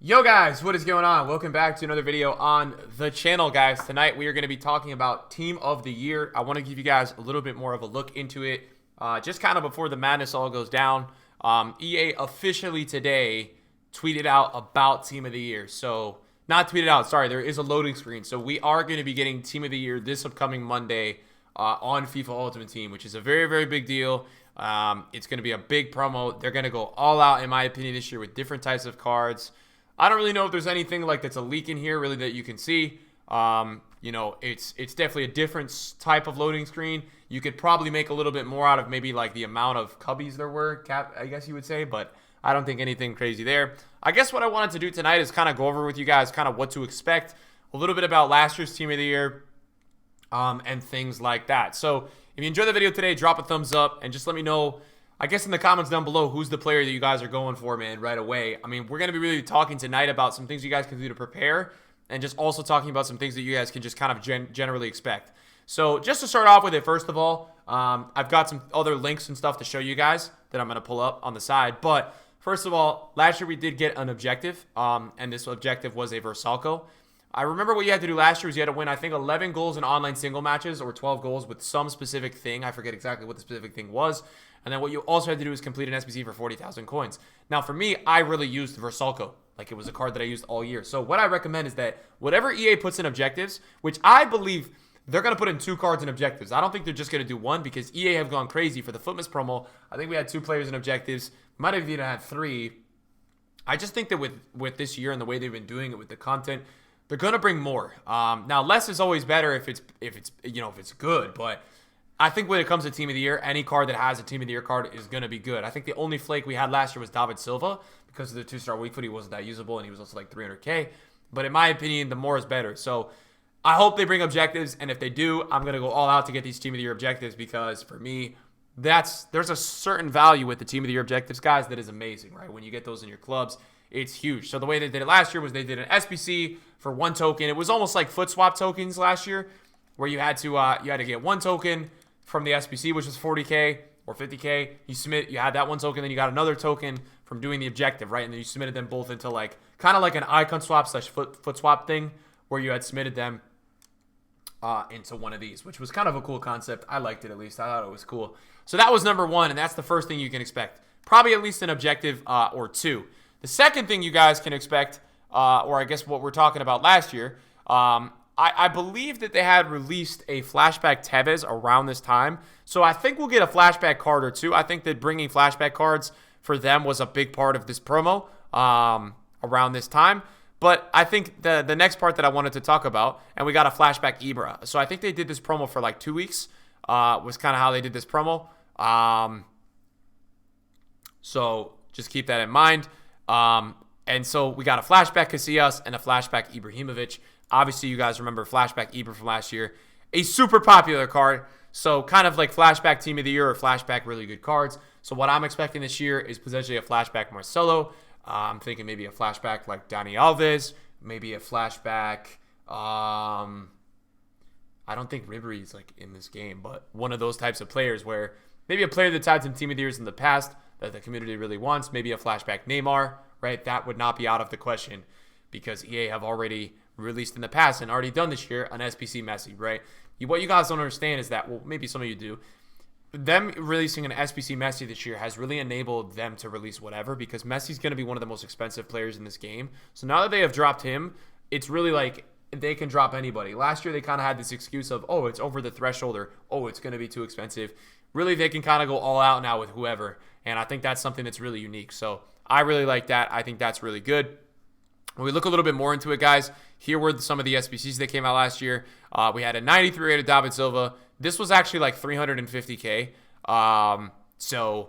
Yo guys, what is going on? Welcome back to another video on the channel, guys. Tonight we are going to be talking about Team of the Year. I want to give you guys a little bit more of a look into it, just kind of before the madness all goes down. EA officially today tweeted out about Team of the Year. So, not tweeted out, sorry, there is a loading screen. So we are going to be getting Team of the Year this upcoming Monday on FIFA Ultimate Team, which is a very, very big deal. It's going to be a big promo. They're going to go all out, in my opinion, this year with different types of cards. I don't really know if there's anything like that's a leak in here really that you can see. It's definitely a different type of loading screen. You could probably make a little bit more out of maybe like the amount of cubbies there were, I guess you would say, but I don't think anything crazy there. I guess what I wanted to do tonight is kind of go over with you guys kind of what to expect, a little bit about last year's Team of the Year, and things like that. So if you enjoyed the video today, drop a thumbs up and just let me know, I guess in the comments down below, who's the player that you guys are going for, man, right away. I mean, we're going to be really talking tonight about some things you guys can do to prepare and just also talking about some things that you guys can just kind of generally expect. So just to start off with it, first of all, I've got some other links and stuff to show you guys that I'm going to pull up on the side. But first of all, last year we did get an objective, and this objective was a Versalco. I remember what you had to do last year was you had to win, I think, 11 goals in online single matches or 12 goals with some specific thing. I forget exactly what the specific thing was. And then what you also had to do is complete an SBC for 40,000 coins. Now, for me, I really used Versalco. Like, it was a card that I used all year. So what I recommend is that whatever EA puts in objectives, which I believe they're going to put in 2 cards in objectives. I don't think they're just going to do 1 because EA have gone crazy for the Footmas promo. I think we had 2 players in objectives. Might have even had 3. I just think that with this year and the way they've been doing it with the content, they're going to bring more. Now, less is always better if it's good, but I think when it comes to Team of the Year, any card that has a Team of the Year card is going to be good. I think the only flake we had last year was David Silva because of the 2-star weak foot. He wasn't that usable, and he was also like 300k. But in my opinion, the more is better. So I hope they bring objectives, and if they do, I'm going to go all out to get these Team of the Year objectives because for me, there's a certain value with the Team of the Year objectives, guys, that is amazing, right? When you get those in your clubs, it's huge. So the way they did it last year was they did an SBC for 1 token. It was almost like foot swap tokens last year, where you had to get 1 token from the SBC, which was 40k or 50k. You had that 1 token, then you got another token from doing the objective, right? And then you submitted them both into like kind of like an icon swap / foot swap thing, where you had submitted them into one of these, which was kind of a cool concept. I liked it, at least. I thought it was cool. So that was number 1, and that's the first thing you can expect. Probably at least an objective or 2. The second thing you guys can expect, or I guess what we're talking about last year, I believe that they had released a Flashback Tevez around this time. So I think we'll get a Flashback card or 2. I think that bringing Flashback cards for them was a big part of this promo around this time. But I think the next part that I wanted to talk about, and we got a Flashback Ebro. So I think they did this promo for like 2 weeks, was kind of how they did this promo. So just keep that in mind. And so we got a Flashback Casillas and a Flashback Ibrahimovic. Obviously, you guys remember Flashback Ebro from last year. A super popular card. So kind of like Flashback Team of the Year or Flashback really good cards. So what I'm expecting this year is potentially a Flashback Marcelo. I'm thinking maybe a Flashback like Dani Alves. Maybe a Flashback. I don't think Ribery is like in this game, but one of those types of players where maybe a player that's had some Team of the Years in the past that the community really wants. Maybe a Flashback Neymar, right? That would not be out of the question because EA have already released in the past and already done this year an SBC Messi, right? What you guys don't understand is that, well, maybe some of you do, them releasing an SBC Messi this year has really enabled them to release whatever because Messi's going to be one of the most expensive players in this game. So now that they have dropped him, it's really like they can drop anybody. Last year, they kind of had this excuse of, oh, it's over the threshold or, oh, it's going to be too expensive. Really, they can kind of go all out now with whoever, and I think that's something that's really unique. So I really like that. I think that's really good. When we look a little bit more into it, guys, here were some of the SBCs that came out last year. We had a 93 rated David Silva. This was actually like 350k. So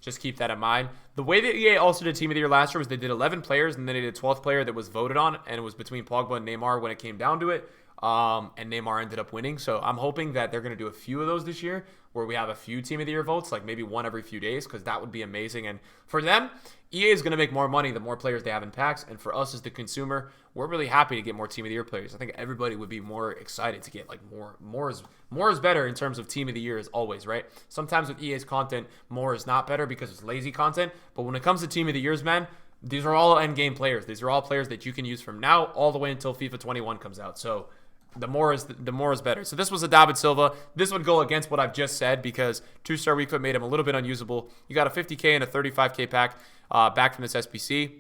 just keep that in mind. The way that EA also did Team of the Year last year was they did 11 players, and then they did a 12th player that was voted on, and it was between Pogba and Neymar when it came down to it. And Neymar ended up winning. So I'm hoping that they're going to do a few of those this year where we have a few Team of the Year votes, like maybe one every few days, because that would be amazing. And for them, EA is going to make more money the more players they have in packs. And for us as the consumer, we're really happy to get more Team of the Year players. I think everybody would be more excited to get like more. More is better in terms of Team of the Year as always, right? Sometimes with EA's content, more is not better because it's lazy content. But when it comes to Team of the Years, man, these are all end game players. These are all players that you can use from now all the way until FIFA 21 comes out. So the more is better. So this was a David Silva. This would go against what I've just said because 2-star weak foot made him a little bit unusable. You got a 50K and a 35K pack back from this SBC.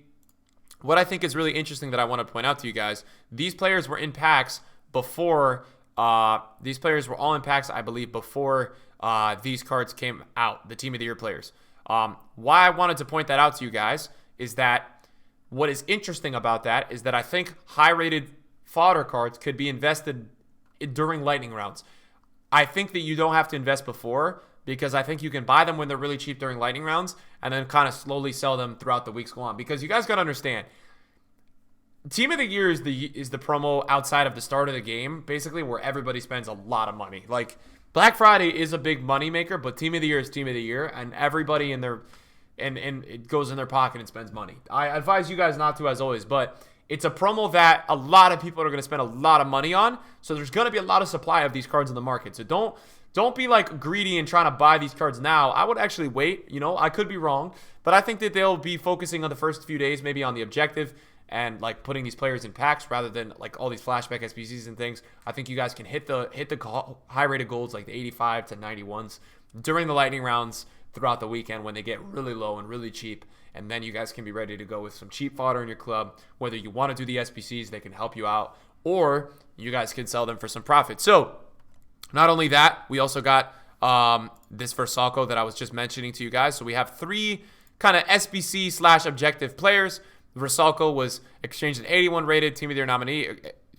What I think is really interesting that I want to point out to you guys, these players were in packs before, these players were all in packs, I believe, before these cards came out, the Team of the Year players. Why I wanted to point that out to you guys is that what is interesting about that is that I think high-rated fodder cards could be invested during lightning rounds. I think that you don't have to invest before because I think you can buy them when they're really cheap during lightning rounds and then kind of slowly sell them throughout the weeks go on. Because you guys got to understand, Team of the Year is the promo outside of the start of the game, basically where everybody spends a lot of money. Like, Black Friday is a big money maker, but Team of the Year is Team of the Year, and everybody in their and it goes in their pocket and spends money. I advise you guys not to, as always, but it's a promo that a lot of people are going to spend a lot of money on, so there's going to be a lot of supply of these cards in the market. So don't be like greedy and trying to buy these cards now. I would actually wait. You know, I could be wrong, but I think that they'll be focusing on the first few days, maybe on the objective and like putting these players in packs rather than like all these flashback SBCs and things. I think you guys can hit the high rated golds like the 85 to 91s during the lightning rounds throughout the weekend when they get really low and really cheap. And then you guys can be ready to go with some cheap fodder in your club. Whether you want to do the SBCs, they can help you out, or you guys can sell them for some profit. So not only that, we also got this Versalco that I was just mentioning to you guys. So we have three kind of SBC / objective players. Versalco was exchanged an 81 rated Team of the Year nominee,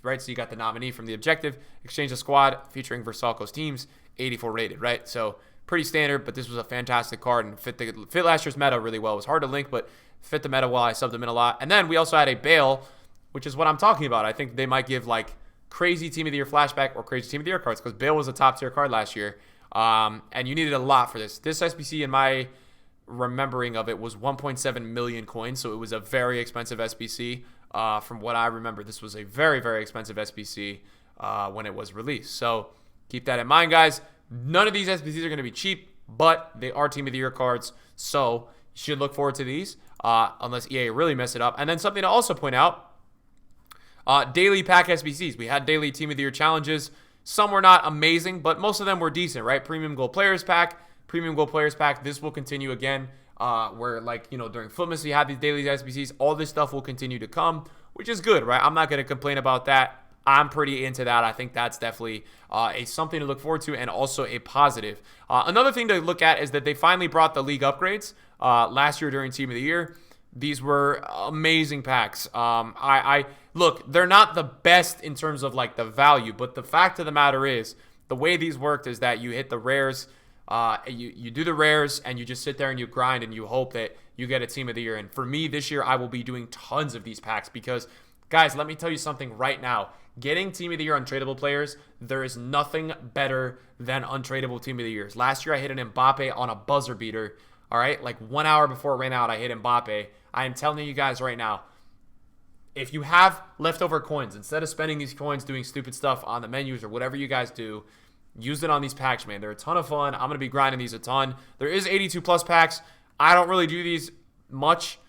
right? So you got the nominee from the objective, exchange a squad featuring Versalco's teams, 84 rated, right? So pretty standard, but this was a fantastic card and fit last year's meta really well. It was hard to link, but fit the meta well. I subbed them in a lot. And then we also had a Bale, which is what I'm talking about. I think they might give like crazy Team of the Year flashback or crazy Team of the Year cards because Bale was a top tier card last year. And you needed a lot for this. This SBC, in my remembering of it, was 1.7 million coins, so it was a very expensive SBC. From what I remember, this was a very, very expensive SBC when it was released. So keep that in mind, guys. None of these SBCs are going to be cheap, but they are Team of the Year cards, so you should look forward to these unless EA really mess it up. And then something to also point out, daily pack SBCs. We had daily Team of the Year challenges. Some were not amazing, but most of them were decent, right? Premium Gold Players Pack, Premium Gold Players Pack. This will continue again, where like, you know, during Footmas, you had these daily SBCs. All this stuff will continue to come, which is good, right? I'm not going to complain about that. I'm pretty into that. I think that's definitely something to look forward to and also a positive. Another thing to look at is that they finally brought the league upgrades last year during Team of the Year. These were amazing packs. I look, they're not the best in terms of like the value, but the fact of the matter is the way these worked is that you hit the rares, you do the rares and you just sit there and you grind and you hope that you get a Team of the Year. And for me this year, I will be doing tons of these packs because, guys, let me tell you something right now. Getting Team of the Year untradeable players, there is nothing better than untradeable Team of the Years. Last year, I hit an Mbappe on a buzzer beater. All right, like 1 hour before it ran out, I hit Mbappe. I am telling you guys right now, if you have leftover coins, instead of spending these coins doing stupid stuff on the menus or whatever you guys do, use it on these packs, man. They're a ton of fun. I'm going to be grinding these a ton. There is 82 plus packs. I don't really do these much.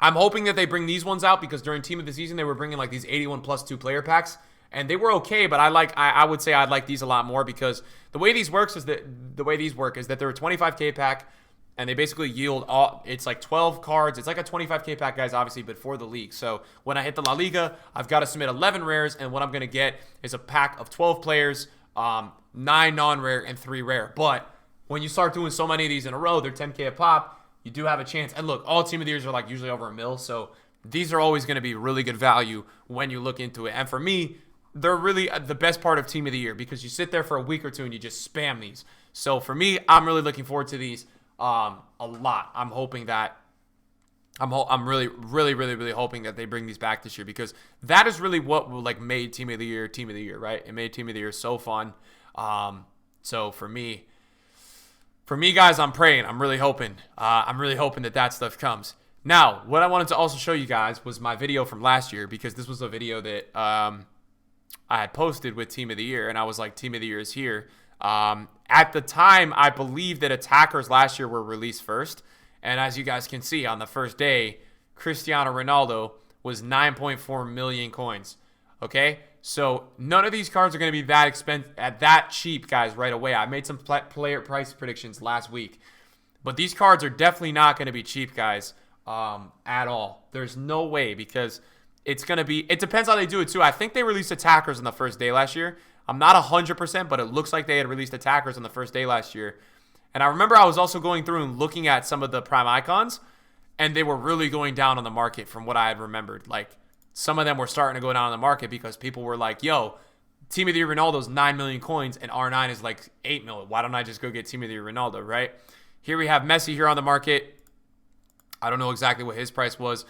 I'm hoping that they bring these ones out because during Team of the Season, they were bringing like these 81 plus 2 player packs. And they were okay, but I would say I'd like these a lot more because the way these work is that they're a 25K pack and they basically yield it's like 12 cards. It's like a 25K pack, guys, obviously, but for the league. So when I hit the La Liga, I've got to submit 11 rares, and what I'm going to get is a pack of 12 players, 9 non-rare, and 3 rare. But when you start doing so many of these in a row, they're 10K a pop. You do have a chance. And look, all Team of the Years are like usually over $1 million, so these are always going to be really good value when you look into it. And for me, they're really the best part of Team of the Year because you sit there for a week or two and you just spam these. So for me, I'm really looking forward to these a lot. I'm hoping that I'm really hoping that they bring these back this year because that is really what like made Team of the Year, right? It made Team of the Year so fun. So for me, guys, I'm praying. I'm really hoping that stuff comes. Now, what I wanted to also show you guys was my video from last year because this was a video that I had posted with Team of the Year, and I was like, Team of the Year is here. At the time, I believe that Attackers last year were released first, And as you guys can see, on the first day, Cristiano Ronaldo was 9.4 million coins. Okay? So none of these cards are going to be that expensive, that cheap, guys, right away. I made some player price predictions last week. But these cards are definitely not going to be cheap, guys, at all. There's no way, because it's going to be, it depends how they do it too. I think they released attackers on the first day last year. I'm not 100%, but it looks like they had released attackers on the first day last year. And I remember I was also going through and looking at some of the prime icons, and they were really going down on the market from what I had remembered. Like, some of them were starting to go down on the market because people were like, yo, Team of the Year Ronaldo's 9 million coins and R9 is like 8 million. Why don't I just go get Team of the Year Ronaldo, right? Here we have Messi here on the market. I don't know exactly what his price was.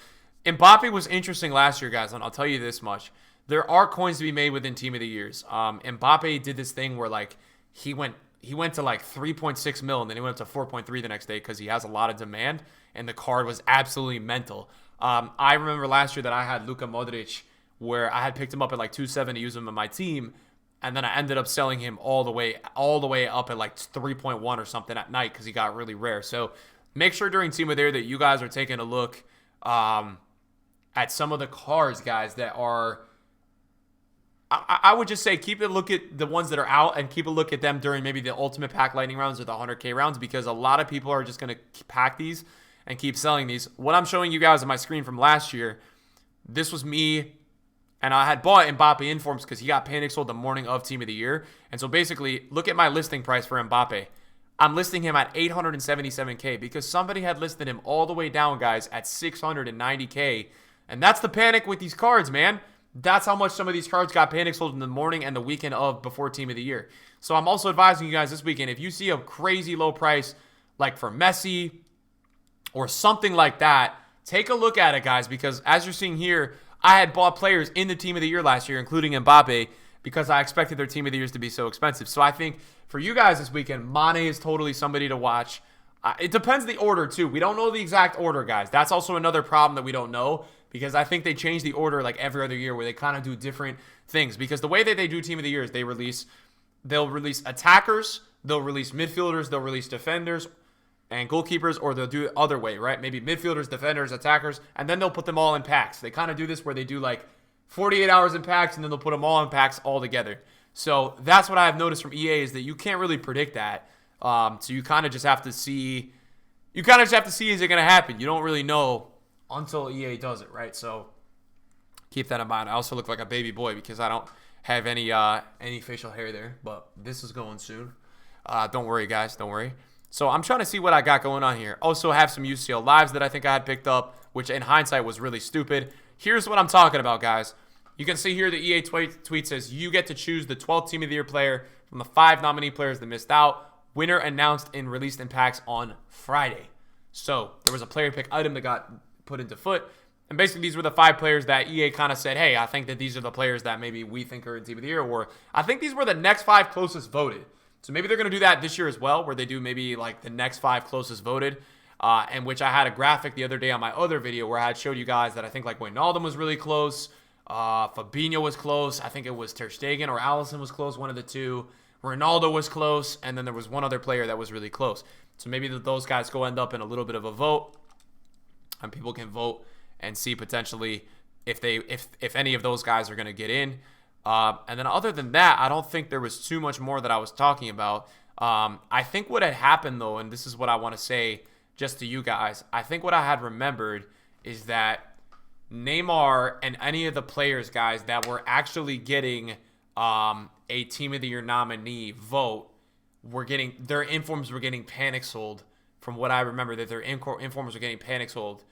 Mbappe was interesting last year, guys, and I'll tell you this much. There are coins to be made within Team of the Years. Mbappe did this thing where, like, he went to like 3.6 mil, and then he went up to 4.3 the next day because he has a lot of demand, and the card was absolutely mental. I remember last year that I had Luka Modric, where I had picked him up at like 2.7 to use him in my team, and then I ended up selling him all the way up at like 3.1 or something at night because he got really rare. So make sure during Team of the Year that you guys are taking a look at some of the cards, guys, that are, I would just say keep a look at the ones that are out and keep a look at them during maybe the Ultimate Pack Lightning rounds or the 100K rounds, because a lot of people are just going to pack these and keep selling these. What I'm showing you guys on my screen from last year, this was me, and I had bought Mbappe Informs because he got panic sold the morning of Team of the Year. And so basically, look at my listing price for Mbappe. I'm listing him at 877K because somebody had listed him all the way down, guys, at 690K. And that's the panic with these cards, man. That's how much some of these cards got panic sold in the morning and the weekend of before Team of the Year. So I'm also advising you guys this weekend, if you see a crazy low price, like for Messi or something like that, take a look at it, guys, because as you're seeing here, I had bought players in the Team of the Year last year, including Mbappe, because I expected their Team of the Years to be so expensive. So I think for you guys this weekend, Mane is totally somebody to watch. It depends the order, too. We don't know the exact order, guys. That's also another problem that we don't know, because I think they change the order like every other year where they kind of do different things. Because the way that they do Team of the Year is they'll release attackers, they'll release midfielders, they'll release defenders and goalkeepers, or they'll do it other way, right? Maybe midfielders, defenders, attackers, and then they'll put them all in packs. They kind of do this where they do like 48 hours in packs, and then they'll put them all in packs all together. So that's what I've noticed from EA, is that you can't really predict that. So you kind of just have to see. You kind of just have to see, is it going to happen? You don't really know until EA does it, right? So keep that in mind. I also look like a baby boy because I don't have any facial hair there, but this is going soon. Don't worry, guys. Don't worry. So I'm trying to see what I got going on here. Also have some UCL lives that I think I had picked up, which in hindsight was really stupid. Here's what I'm talking about, guys. You can see here the EA tweet says, you get to choose the 12th Team of the Year player from the 5 nominee players that missed out. Winner announced and released in packs on Friday. So there was a player pick item that got put into foot. And basically these were the 5 players that EA kind of said, hey, I think that these are the players that maybe we think are in Team of the Year. Or I think these were the next 5 closest voted. So maybe they're going to do that this year as well, where they do maybe like the next 5 closest voted. And which I had a graphic the other day on my other video where I had showed you guys that I think like Wijnaldum was really close. Fabinho was close. I think it was Ter Stegen or Alisson was close, one of the two. Ronaldo was close. And then there was one other player that was really close. So maybe those guys go end up in a little bit of a vote. And people can vote and see potentially if any of those guys are going to get in. And then other than that, I don't think there was too much more that I was talking about. I think what had happened, though, and this is what I want to say just to you guys, I think what I had remembered is that Neymar and any of the players, guys, that were actually getting a Team of the Year nominee vote, their informs were getting panic sold. From what I remember, that their informs were getting panic sold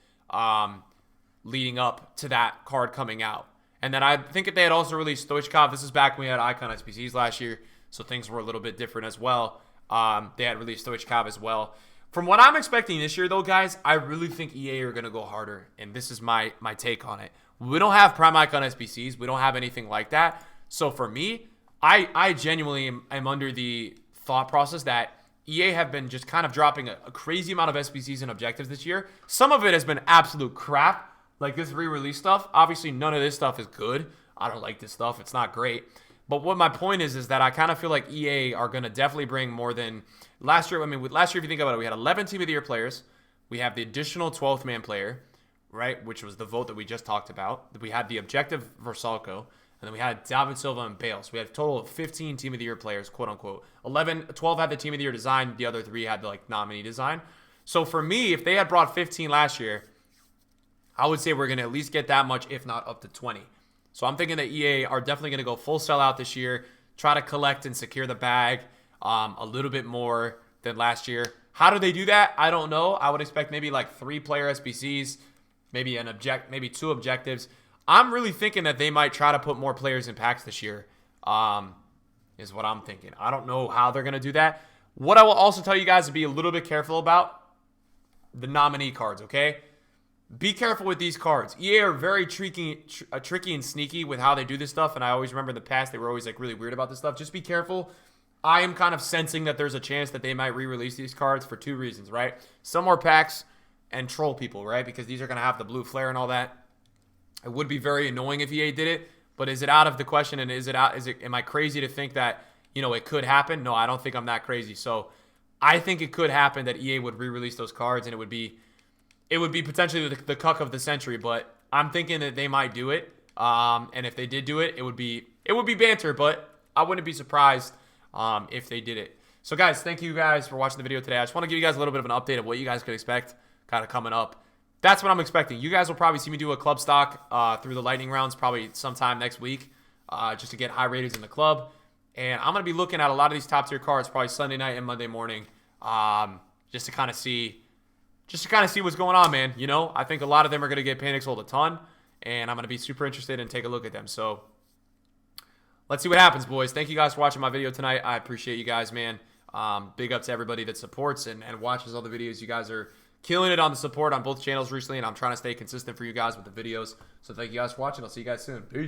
leading up to that card coming out. And then I think that they had also released Stoichkov. This is back when we had Icon SBCs last year, so things were a little bit different as well. They had released Stoichkov as well. From what I'm expecting this year, though, guys, I really think EA are going to go harder, and this is my take on it. We don't have Prime Icon SBCs. We don't have anything like that. So for me, I genuinely am under the thought process that EA have been just kind of dropping a crazy amount of SBCs and objectives this year. Some of it has been absolute crap. Like this re-release stuff, obviously none of this stuff is good. I don't like this stuff. It's not great. But what my point is that I kind of feel like EA are going to definitely bring more than last year. I mean, last year, if you think about it, we had 11 Team of the Year players. We have the additional 12th man player, right, which was the vote that we just talked about. We had the objective Versalco, and then we had David Silva and Bale. So we had a total of 15 Team of the Year players, quote unquote. 12 had the Team of the Year design. The other 3 had the nominee design. So for me, if they had brought 15 last year, I would say we're going to at least get that much, if not up to 20. So I'm thinking that EA are definitely going to go full sellout this year, try to collect and secure the bag a little bit more than last year. How do they do that? I don't know. I would expect maybe like 3 player SBCs, maybe 2 objectives. I'm really thinking that they might try to put more players in packs this year, is what I'm thinking. I don't know how they're going to do that. What I will also tell you guys to be a little bit careful about, the nominee cards, okay? Be careful with these cards. EA are very tricky and sneaky with how they do this stuff, and I always remember in the past they were always like really weird about this stuff. Just be careful. I am kind of sensing that there's a chance that they might re-release these cards for 2 reasons, right? Some more packs and troll people, right? Because these are going to have the blue flare and all that. It would be very annoying if EA did it, but is it out of the question? And am I crazy to think that, it could happen? No, I don't think I'm that crazy. So I think it could happen that EA would re-release those cards, and it would be potentially the cuck of the century, but I'm thinking that they might do it. And if they did do it, it would be banter, but I wouldn't be surprised if they did it. So guys, thank you guys for watching the video today. I just want to give you guys a little bit of an update of what you guys could expect kind of coming up. That's what I'm expecting. You guys will probably see me do a club stock through the lightning rounds probably sometime next week just to get high ratings in the club. And I'm going to be looking at a lot of these top tier cards probably Sunday night and Monday morning just to kind of see what's going on, man. I think a lot of them are going to get panic sold a ton, and I'm going to be super interested and take a look at them. So let's see what happens, boys. Thank you guys for watching my video tonight. I appreciate you guys, man. Big up to everybody that supports and watches all the videos. You guys are killing it on the support on both channels recently, and I'm trying to stay consistent for you guys with the videos. So thank you guys for watching. I'll see you guys soon. Peace.